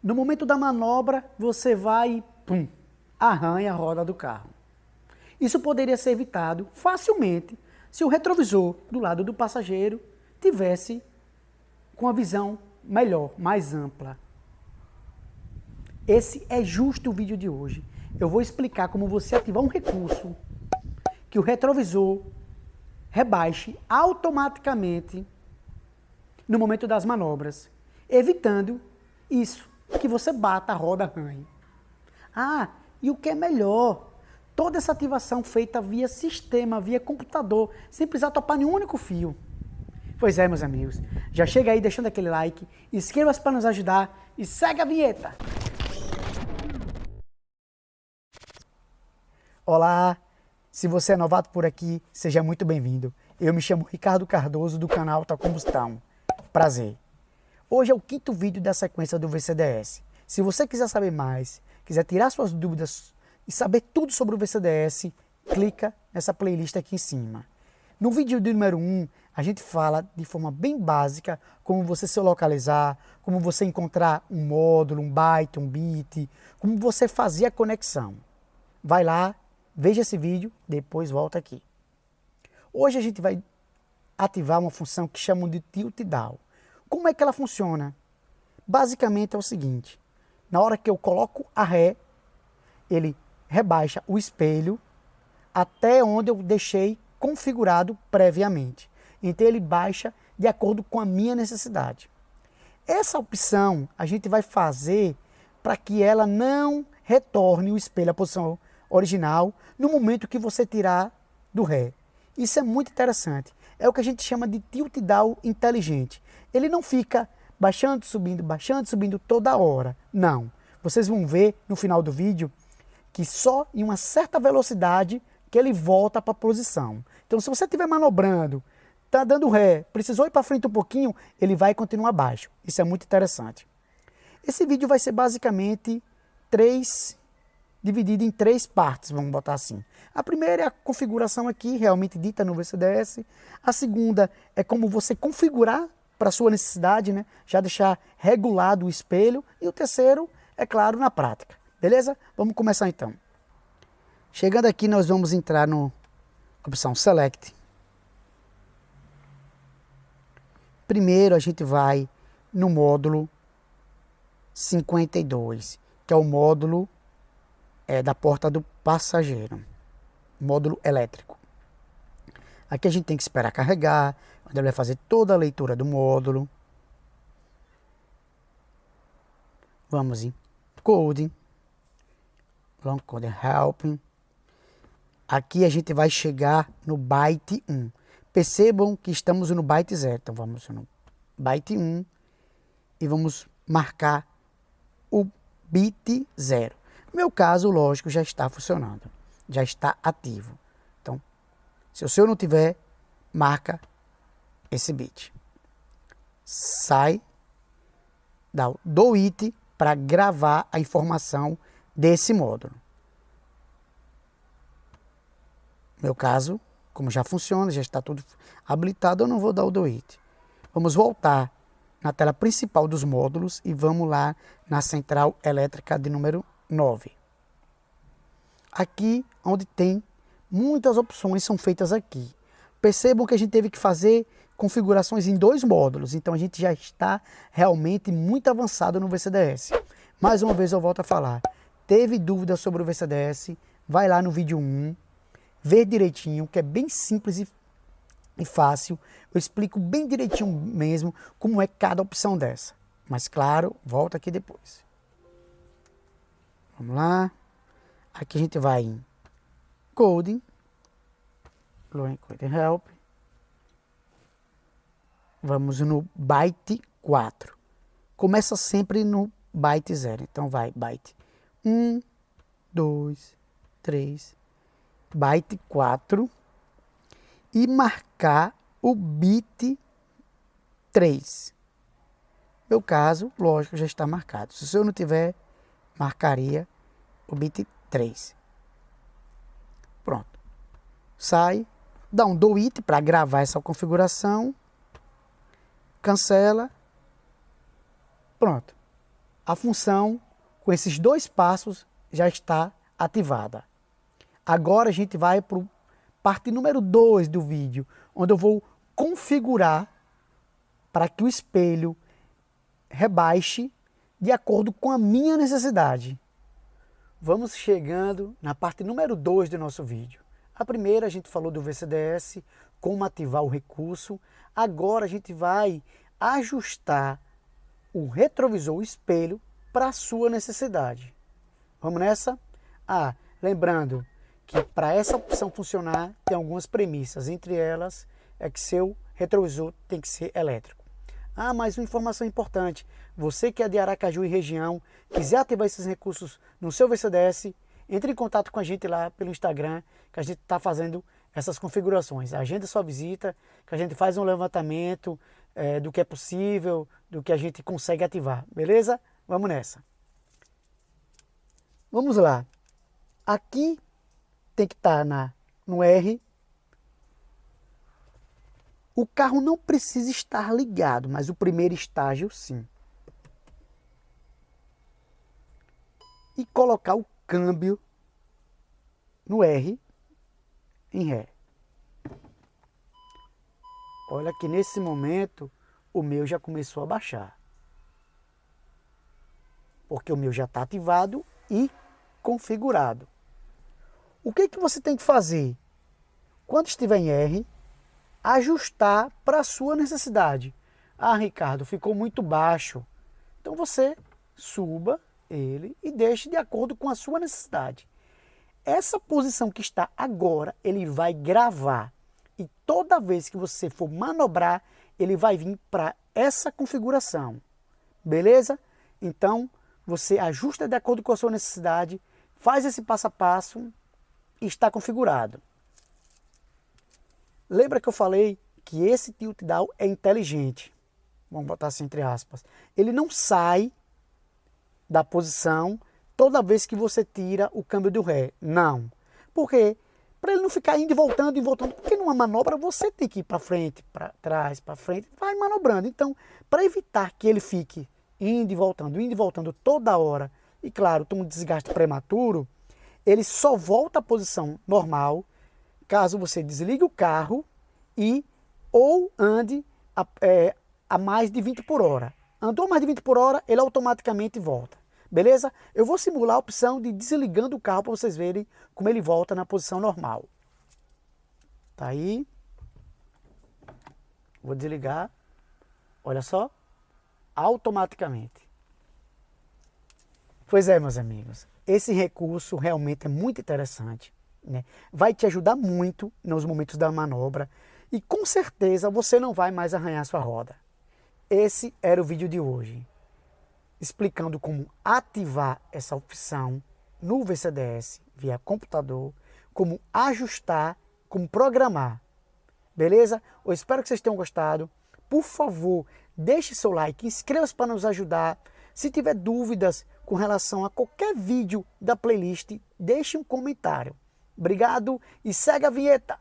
No momento da manobra, você vai e pum, arranha a roda do carro. Isso poderia ser evitado facilmente se o retrovisor do lado do passageiro tivesse com a visão melhor, mais ampla. Esse é justo o vídeo de hoje. Eu vou explicar como você ativar um recurso que o retrovisor rebaixe automaticamente no momento das manobras, evitando isso, que você bata a roda, arranhe. Ah, e o que é melhor? Toda essa ativação feita via sistema, via computador, sem precisar topar em um único fio. Pois é, meus amigos, já chega aí deixando aquele like, inscreva-se para nos ajudar e segue a vinheta! Olá, se você é novato por aqui, seja muito bem-vindo. Eu me chamo Ricardo Cardoso do canal Alta Combustão. Prazer. Hoje é o quinto vídeo da sequência do VCDS. Se você quiser saber mais, quiser tirar suas dúvidas e saber tudo sobre o VCDS, clica nessa playlist aqui em cima. No vídeo de número 1, a gente fala de forma bem básica como você se localizar, como você encontrar um módulo, um byte, um bit, como você fazer a conexão. Vai lá, veja esse vídeo, depois volta aqui. Hoje a gente vai ativar uma função que chamam de tilt down. Como é que ela funciona? Basicamente é o seguinte, na hora que eu coloco a ré, ele rebaixa o espelho até onde eu deixei configurado previamente. Então ele baixa de acordo com a minha necessidade. Essa opção a gente vai fazer para que ela não retorne o espelho à posição original no momento que você tirar do ré. Isso é muito interessante. É o que a gente chama de tilt down inteligente. Ele não fica baixando, subindo toda hora. Não. Vocês vão ver no final do vídeo que só em uma certa velocidade que ele volta para a posição. Então se você estiver manobrando, está dando ré, precisou ir para frente um pouquinho, ele vai continuar baixo. Isso é muito interessante. Esse vídeo vai ser basicamente dividido em três partes, vamos botar assim. A primeira é a configuração aqui, realmente dita no VCDS. A segunda é como você configurar para a sua necessidade, né? Já deixar regulado o espelho. E o terceiro, é claro, na prática. Beleza? Vamos começar então. Chegando aqui, nós vamos entrar na opção Select. Primeiro a gente vai no módulo 52, que é o módulo da porta do passageiro, módulo elétrico. Aqui a gente tem que esperar carregar, onde ele vai fazer toda a leitura do módulo. Vamos em Coding, Long Code Help. Aqui a gente vai chegar no byte 1. Percebam que estamos no byte 0. Então vamos no byte 1 e vamos marcar o bit 0. No meu caso, lógico, já está funcionando, já está ativo. Então, se o seu não tiver, marca esse bit. Sai, dá o do it para gravar a informação desse módulo. No meu caso, como já funciona, já está tudo habilitado, eu não vou dar o do it. Vamos voltar na tela principal dos módulos e vamos lá na central elétrica de número 9. Aqui, onde tem muitas opções, são feitas aqui. Percebam que a gente teve que fazer configurações em 2 módulos, então a gente já está realmente muito avançado no VCDS. Mais uma vez eu volto a falar, teve dúvidas sobre o VCDS, vai lá no vídeo 1, ver direitinho, que é bem simples e fácil. Eu explico bem direitinho mesmo como é cada opção dessa. Mas claro, volta aqui depois. Vamos lá. Aqui a gente vai em Coding, Long Code Help. Vamos no byte 4. Começa sempre no byte 0. Então vai byte 1, 2, 3, byte 4 e marcar o bit 3. No meu caso, lógico, já está marcado. Se o seu não tiver, marcaria o bit 3. Pronto. Sai, dá um do it para gravar essa configuração. Cancela. Pronto. A função, com esses 2 passos, já está ativada. Agora a gente vai para a parte número 2 do vídeo, onde eu vou configurar para que o espelho rebaixe de acordo com a minha necessidade. Vamos chegando na parte número 2 do nosso vídeo. A primeira a gente falou do VCDS, como ativar o recurso. Agora a gente vai ajustar o retrovisor, o espelho, para a sua necessidade. Vamos nessa? Lembrando que para essa opção funcionar tem algumas premissas. Entre elas é que seu retrovisor tem que ser elétrico. Mas uma informação importante. Você que é de Aracaju e região, quiser ativar esses recursos no seu VCDS, entre em contato com a gente lá pelo Instagram, que a gente está fazendo essas configurações. Agenda sua visita, que a gente faz um levantamento do que é possível, do que a gente consegue ativar. Beleza? Vamos nessa. Vamos lá. Aqui tem que estar no R. O carro não precisa estar ligado, mas o primeiro estágio sim. E colocar o câmbio no R em Ré. Olha que nesse momento o meu já começou a baixar. Porque o meu já está ativado e configurado. O que você tem que fazer? Quando estiver em R, ajustar para a sua necessidade. Ricardo, ficou muito baixo. Então você suba ele e deixe de acordo com a sua necessidade. Essa posição que está agora, ele vai gravar. E toda vez que você for manobrar, ele vai vir para essa configuração. Beleza? Então, você ajusta de acordo com a sua necessidade, faz esse passo a passo e está configurado. Lembra que eu falei que esse tilt down é inteligente? Vamos botar assim entre aspas. Ele não sai da posição toda vez que você tira o câmbio do Ré. Não. Por quê? Para ele não ficar indo e voltando, porque numa manobra você tem que ir para frente, para trás, para frente, vai manobrando. Então, para evitar que ele fique indo e voltando toda hora, e claro, tem um desgaste prematuro, ele só volta à posição normal caso você desligue o carro ou ande a mais de 20 por hora. Andou mais de 20 por hora, ele automaticamente volta. Beleza? Eu vou simular a opção de desligando o carro para vocês verem como ele volta na posição normal. Tá aí. Vou desligar. Olha só. Automaticamente. Pois é, meus amigos. Esse recurso realmente é muito interessante, né? Vai te ajudar muito nos momentos da manobra e com certeza você não vai mais arranhar sua roda. Esse era o vídeo de hoje, explicando como ativar essa opção no VCDS via computador, como ajustar, como programar. Beleza? Eu espero que vocês tenham gostado. Por favor, deixe seu like, inscreva-se para nos ajudar. Se tiver dúvidas com relação a qualquer vídeo da playlist, deixe um comentário. Obrigado e segue a vinheta!